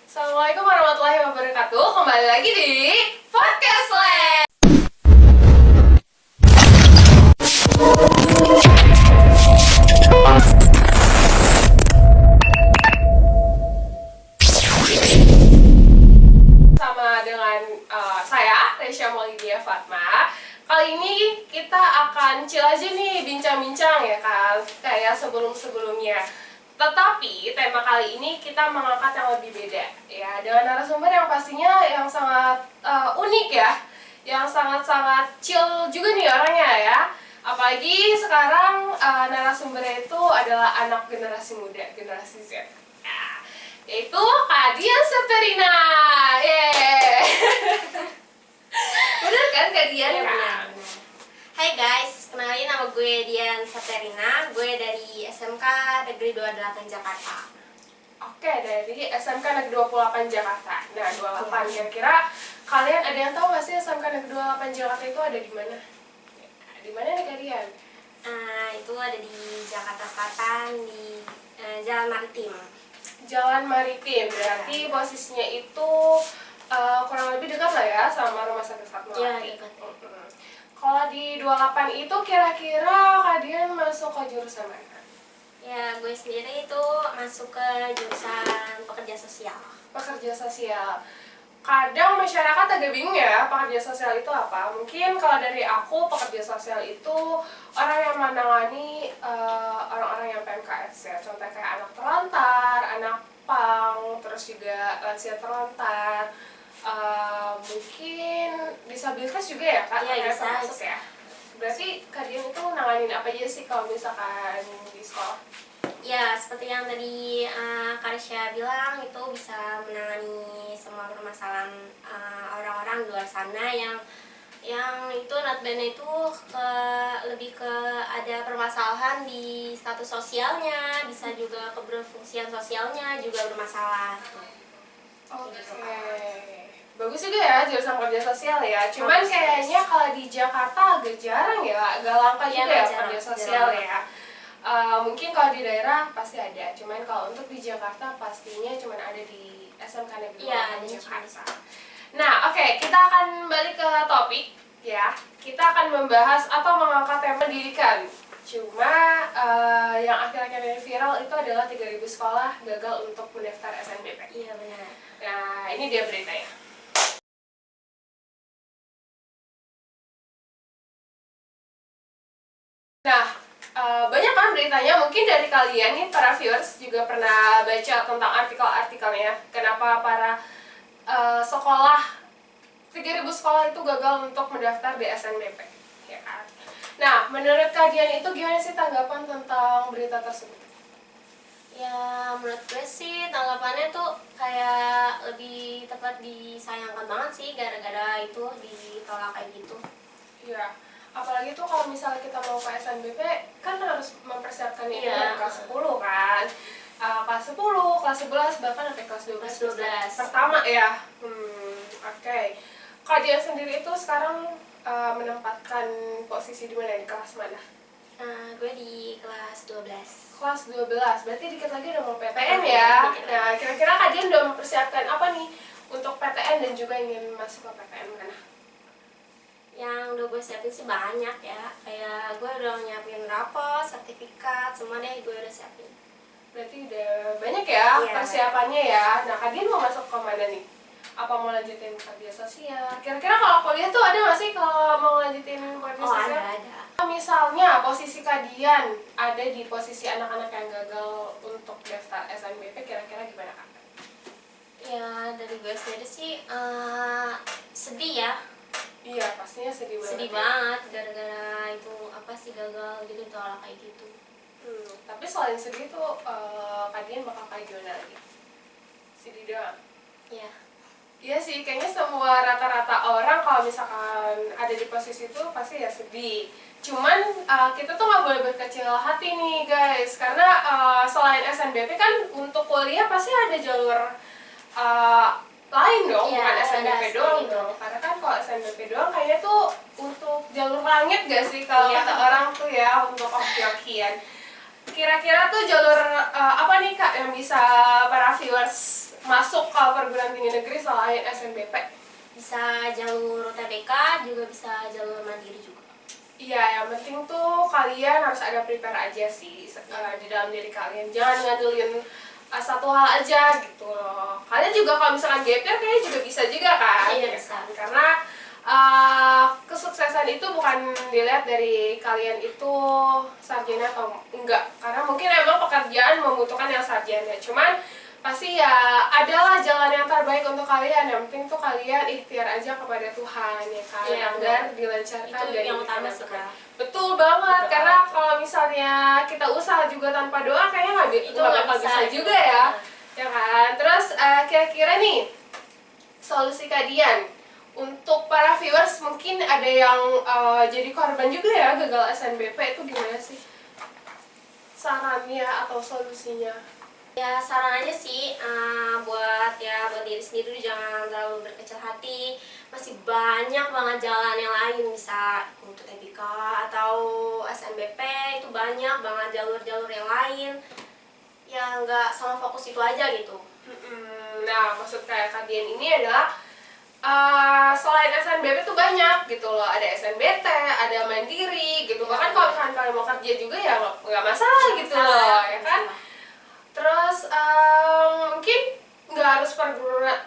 Assalamualaikum warahmatullahi wabarakatuh. Kembali lagi di Podcast Lab. Sama dengan saya, Resya Maulidia Fatma. Kali ini kita akan chill aja nih, bincang-bincang ya kan, kayak sebelum-sebelumnya. Tetapi tema kali ini kita mengangkat yang lebih beda ya, dengan narasumber yang pastinya yang sangat unik ya, yang sangat-sangat chill juga nih orangnya ya. Apalagi sekarang narasumbernya itu adalah anak generasi muda, generasi Z. Nah, yaitu Kak Dian Septerina. Yeay. Bener kan Kak Dian? Iya, Kan? benar. Hai guys, kenalin nama gue Dian Saterina. Gue dari SMK Negeri 28 Jakarta. Oke, dari SMK Negeri 28 Jakarta. Nah, 28 kira-kira kalian ada yang tahu nggak sih SMK Negeri 28 Jakarta itu ada di mana? Di mana nih Kak Dian? Itu ada di Jakarta Selatan di Jalan Maritim. Jalan Maritim, berarti posisinya itu kurang lebih dekat lah ya sama Rumah Sakit Fatmawati. Iya, dekat. Kalau di 28 itu kira-kira Kak Dian masuk ke jurusan mana? Ya, gue sendiri itu masuk ke jurusan pekerja sosial. Pekerja sosial. Kadang masyarakat agak bingung ya, pekerja sosial itu apa? Mungkin kalau dari aku, pekerja sosial itu orang yang menangani orang-orang yang PMKS ya. Contohnya kayak anak terlantar, anak pang, terus juga lansia terlantar, mungkin disabilitas juga ya Kak? Iya, Kayak bisa. termasuk ya. Berarti kalian itu nanganin apa aja sih kalau misalkan di sekolah? Ya, seperti yang tadi Karisya bilang, itu bisa menangani semua permasalahan orang-orang di luar sana yang itu notabene itu lebih ke ada permasalahan di status sosialnya, bisa juga keberfungsian sosialnya juga bermasalah. Oke. Bagus juga ya jurusan kerja sosial ya. Cuman Bagus, kayaknya bagus. kalau di Jakarta agak jarang ya, agak langka Iya, juga ya jarang, kerja sosial jarang. ya. Mungkin kalau di daerah pasti ada, cuman kalau untuk di Jakarta pastinya cuman ada di SMK Negeri Iya, 28 ada Jakarta. cuma. Nah, oke, kita akan balik ke topik ya. Kita akan membahas atau mengangkat tema pendidikan. Cuma yang akhir-akhir ini viral itu adalah 3.000 sekolah gagal untuk mendaftar SNBP. Iya, benar. Nah, ini dia beritanya. Nah, banyak kan beritanya, mungkin dari kalian nih para viewers juga pernah baca tentang artikel-artikelnya. Kenapa para sekolah 3.000 sekolah itu gagal untuk mendaftar di SNBP, ya kan? Nah, menurut kalian itu gimana sih tanggapan tentang berita tersebut? Ya, menurut gue sih tanggapannya tuh kayak lebih tepat disayangkan banget sih gara-gara itu ditolak kayak gitu. Iya, apalagi tuh kalau misalnya kita mau ke SNBP kan harus mempersiapkan itu Iya. dari kelas 10 kan. Kelas 10, kelas 11, bahkan sampai kelas 12. Kelas 12. Pertama ya. Oke. Kak Dia sendiri itu sekarang menempatkan posisi di mana, di kelas mana? Gue di kelas 12. Kelas 12, berarti dikit lagi udah mau PTN ya. Nah, kira-kira Kak Dian udah mempersiapkan apa nih untuk PTN dan juga ingin masuk ke PTN mana? Yang udah gue siapin sih banyak ya, kayak gue udah nyiapin rapot, sertifikat, semua deh gue udah siapin. Berarti udah banyak ya Iya. persiapannya ya. Nah, Kak Dian mau masuk ke mana nih? Apa mau lanjutin kerja sosial? Kira-kira kalau kuliah tuh ada nggak sih kalau mau lanjutin kerja Oh, sosial? ada. Misalnya posisi Kak Dian ada di posisi anak-anak yang gagal untuk daftar SNBP, kira-kira gimana Kak? Ya, dari gue sendiri sih sedih ya. Iya, pastinya sedih banget. Sedih ya. banget gara-gara itu apa sih gagal gitu ditolak kayak gitu. Tapi selain sedih tuh, Kak Dian bakal kayak gimana lagi? Sedih doang? Iya. Iya sih, kayaknya semua rata-rata orang kalau misalkan ada di posisi itu pasti ya sedih. Cuman kita tuh nggak boleh berkecil hati nih guys, karena selain SNBP kan untuk kuliah pasti ada jalur lain dong, Iya, bukan ada SNBP sih, doang gitu. dong. Karena kan kalau SNBP doang kayaknya tuh untuk jalur langit gak sih kalau Iya. kata orang tuh ya, untuk hoki-hokian. Kira-kira tuh jalur apa nih Kak yang bisa para viewers masuk ke perguruan tinggi negeri selain SNBP? Bisa jalur UTBK, juga bisa jalur mandiri juga. Iya, yang penting tuh kalian harus ada prepare aja sih di dalam diri kalian. Jangan ngandelin satu hal aja gitu loh. Kalian juga kalau misalkan gap year kayaknya juga bisa juga kan? Iya, Ya bisa. kan? Karena kesuksesan itu bukan dilihat dari kalian itu sarjana atau enggak. Karena mungkin emang pekerjaan membutuhkan yang sarjana. Cuman pasti ya adalah jalan yang terbaik untuk kalian. Yang penting tuh kalian ikhtiar aja kepada Tuhan ya kan, Iya, agar dilancarkan itu dan yang diberikan utama yang sih, terbaik. Kak. Betul banget, Betul. karena kalau misalnya kita usaha juga tanpa doa kayaknya Itu nggak nggak bakal bisa bisa gitu. juga ya, ya kan. Terus kira-kira nih solusi kalian untuk para viewers, mungkin ada yang jadi korban juga ya gagal SNBP, itu gimana sih sarannya atau solusinya? Ya saran aja sih buat diri sendiri jangan terlalu berkecil hati. Masih banyak banget jalan yang lain, bisa untuk TBK atau SNBP, itu banyak banget jalur-jalur yang lain yang nggak sama fokus itu aja gitu. Nah, maksud kayak kalian ini adalah selain SNBP tuh banyak gitu loh, ada SNBT, ada mandiri gitu. Bahkan kalau misalkan kalian mau kerja juga ya nggak masalah gitu loh, ya kan. Terus mungkin nggak harus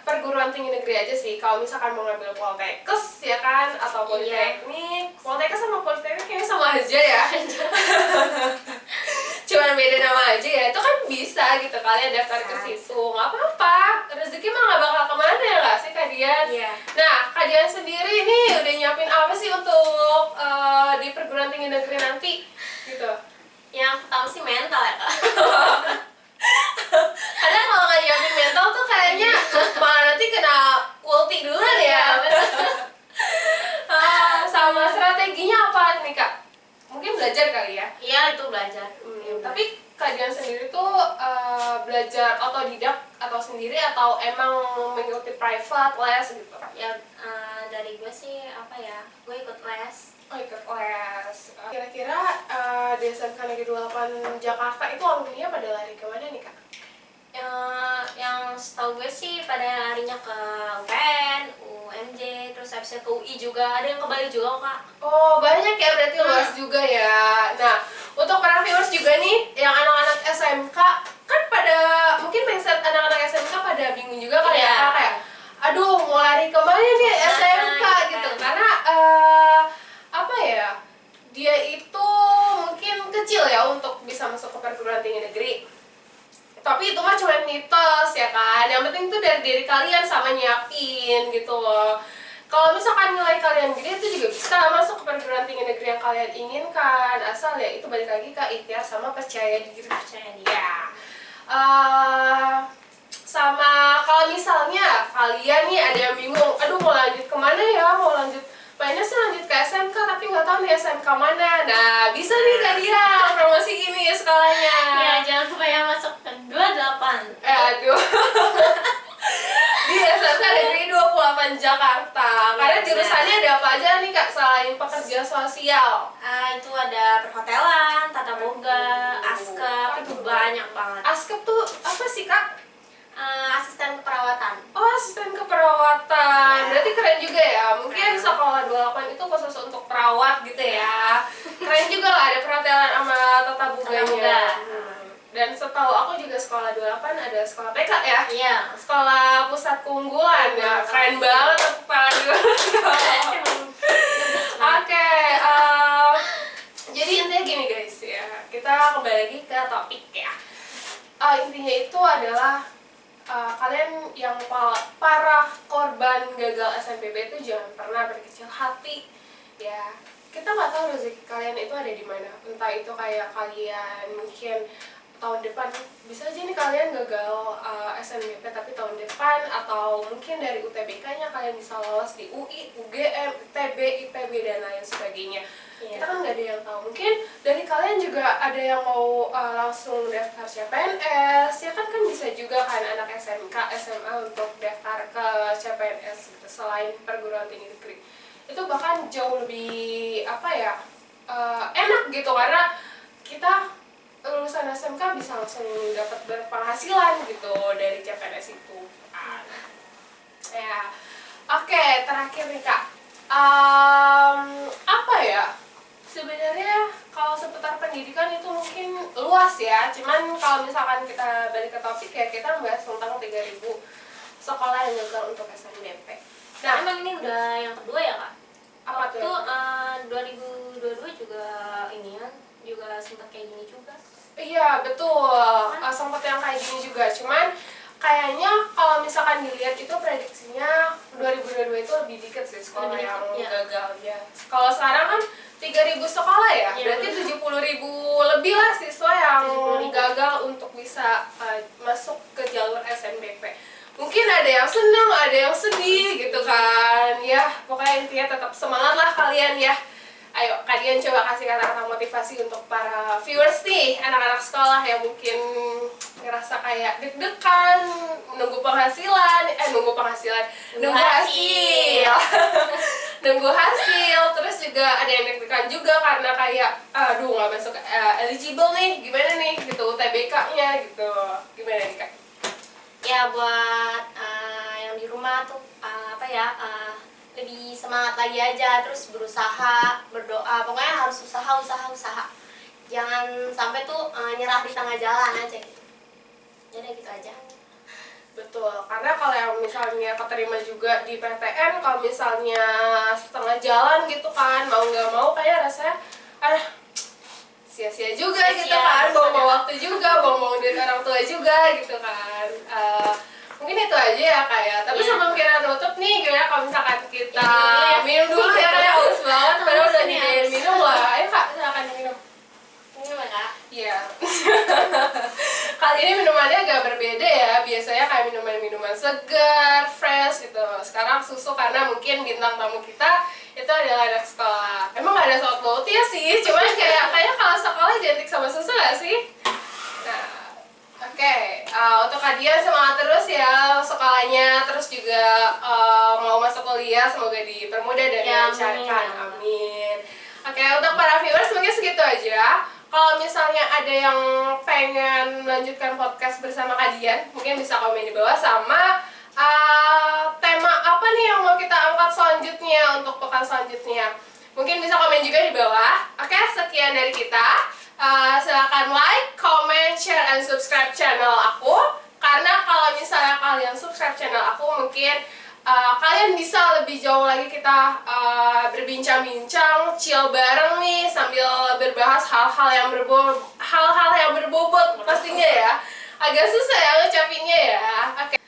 perguruan tinggi negeri aja sih. Kalau misalkan mau ngambil Poltekkes ya kan, atau Politeknik, Poltekkes sama Politeknik kayaknya sama aja ya. Cuman beda nama aja ya, itu kan bisa gitu kalian daftar ke situ, nggak apa-apa. Rezeki mah nggak bakal kemana ya nggak sih kalian? Iya. Nah, kalian sendiri nih udah nyiapin apa sih untuk di perguruan tinggi negeri nanti gitu? Yang pertama sih mental ya, Kak. Kadang kalau nggak nyiapin mental tuh kayaknya malah nanti kena ulti duluan ya. Sama strateginya apa nih kak? Mungkin belajar kali ya. Iya, itu belajar. Tapi kalian sendiri tuh belajar otodidak atau sendiri atau emang mengikuti private les gitu? Ya dari gue sih gue ikut les. Oh, ikut les. Kira-kira di SMK Negeri 28 Jakarta itu alumni pada lari kemana nih kak? Yang setahu gue sih pada larinya ke UPN, UMJ, terus habis itu ke UI juga, ada yang ke Bali juga kok, Kak. Oh, banyak ya berarti luas juga ya. Nah, untuk para viewers juga nih yang anak-anak SMK kan pada mungkin mindset anak-anak SMK pada bingung juga kan ya, Kak, kayak aduh mau lari kemana nih SMK gitu. Karena apa ya? Dia itu mungkin kecil ya untuk bisa masuk ke perguruan tinggi negeri. Tapi itu mah cuma mitos ya kan. Yang penting tuh dari diri kalian sama nyiapin gitu loh. Kalau misalkan nilai kalian gede itu juga bisa masuk ke perguruan tinggi negeri yang kalian inginkan. Asal ya itu balik lagi ke ikhtiar sama percaya diri. Ya. Sama kalau misalnya kalian nih ada yang bingung, aduh mau lanjut kemana ya, mau lanjut pengennya sih lanjut ke SMK tapi nggak tahu nih SMK mana. Nah bisa nih kalian promosi ini sekolahnya. Ya jangan lupa yang masuk ke 28. Aduh. Di SMK Negeri 28 Jakarta. Karena jurusannya ada apa aja nih kak selain pekerja sosial? Itu ada perhotelan, tata boga, askep, itu banyak banget. Askep tuh apa sih kak? Asisten keperawatan. Oh, asisten keperawatan. Berarti keren juga ya. Mungkin sekolah 28 itu khusus untuk perawat gitu ya. Keren juga lah ada perhotelan sama tata boganya. Dan setahu aku juga sekolah 28 ada sekolah PK ya. Iya. Sekolah pusat keunggulan ya. Keren banget tepuk tangan juga. Oke, jadi intinya gini guys ya. Kita kembali lagi ke topik ya. Intinya itu adalah kalian yang para korban gagal SNBP itu jangan pernah berkecil hati ya. Kita nggak tahu rezeki kalian itu ada di mana. Entah itu kayak kalian mungkin tahun depan bisa aja nih kalian gagal SNBP tapi tahun depan, atau mungkin dari UTBK-nya kalian bisa lolos di UI, UGM, ITB, IPB dan lain sebagainya. Kita kan nggak ada yang tahu. Mungkin dari kalian juga ada yang mau langsung daftar CPNS, ya kan bisa juga kan anak SMK, SMA untuk daftar ke CPNS gitu, selain perguruan tinggi negeri. Itu bahkan jauh lebih enak gitu karena kita lulus lulusan SMK bisa langsung dapat berpenghasilan gitu dari CPNS itu. Ya, oke, terakhir nih Kak. Apa ya? Sebenarnya kalau seputar pendidikan itu mungkin luas ya. Cuman kalau misalkan kita balik ke topik ya, kita membahas tentang 3.000 sekolah yang gagal untuk SNBP. Nah, emang ini udah yang kedua ya Kak? Apa tuh? Waktu 2022 juga ini ya, juga sempat kayak gini juga. Iya betul, sempat yang kayak gini juga. Cuman kayaknya kalau misalkan dilihat itu prediksinya 2022 itu lebih dikit sih sekolah Lebih yang dikit, ya. gagal ya. Kalau sekarang kan 3.000 sekolah ya, Iya, berarti betul. 70.000 lebih lah siswa yang 70.000. gagal untuk bisa masuk ke jalur SNBP. Mungkin ada yang seneng, ada yang sedih gitu kan. Ya, pokoknya intinya tetap semangat lah kalian ya. Ayo, kalian coba kasih kata-kata motivasi untuk para viewers nih, anak-anak sekolah yang mungkin ngerasa kayak deg-degan, nunggu penghasilan, nunggu hasil. Nunggu hasil, terus juga ada yang deg-degan juga karena kayak, aduh nggak masuk eligible nih, gimana nih, gitu, UTBK-nya gitu. Gimana nih Kak? Ya buat yang di rumah tuh lebih semangat lagi aja, terus berusaha, berdoa, pokoknya harus usaha. Jangan sampai tuh nyerah di tengah jalan aja gitu. Jadi gitu aja. Betul, karena kalau yang misalnya keterima juga di PTN, kalau misalnya setengah jalan gitu kan, mau nggak mau kayak rasanya, sia-sia juga Sia-sia, gitu kan, buang-buang ya. waktu juga, buang-buang duit orang tua juga gitu kan. Mungkin itu aja ya Kak ya. Tapi Iya. sebelum kita nutup nih, gimana kalau misalkan kita Ya, minum dulu ya kayak haus banget, padahal Haus udah nih, didiain haus. minum lah. Ayo Kak, silakan minum. Ini mah Kak. Iya. Kali ini minumannya agak berbeda ya. Biasanya kayak minuman-minuman segar, fresh gitu. Sekarang susu karena mungkin bintang tamu kita itu adalah anak sekolah. Emang gak ada salt ya sih, cuman kayaknya kalau sekolah identik sama susu gak sih? Nah, oke. Untuk kalian semangat terus ya sekolahnya, terus juga mau masuk kuliah semoga dipermudah dan Ya, dilancarkan. amin. Amin. Oke, untuk para viewers mungkin segitu aja. Kalau misalnya ada yang pengen melanjutkan podcast bersama kalian, mungkin bisa komen di bawah sama tema apa nih yang mau kita angkat selanjutnya untuk pekan selanjutnya. Mungkin bisa komen juga di bawah. Oke, sekian dari kita. Silahkan like, comment, share, and subscribe channel aku. Karena kalau misalnya kalian subscribe channel aku, mungkin kalian bisa lebih jauh lagi kita berbincang-bincang, chill bareng nih sambil berbahas hal-hal yang berbobot pastinya ya. Agak susah ya ngucapinnya ya. Oke.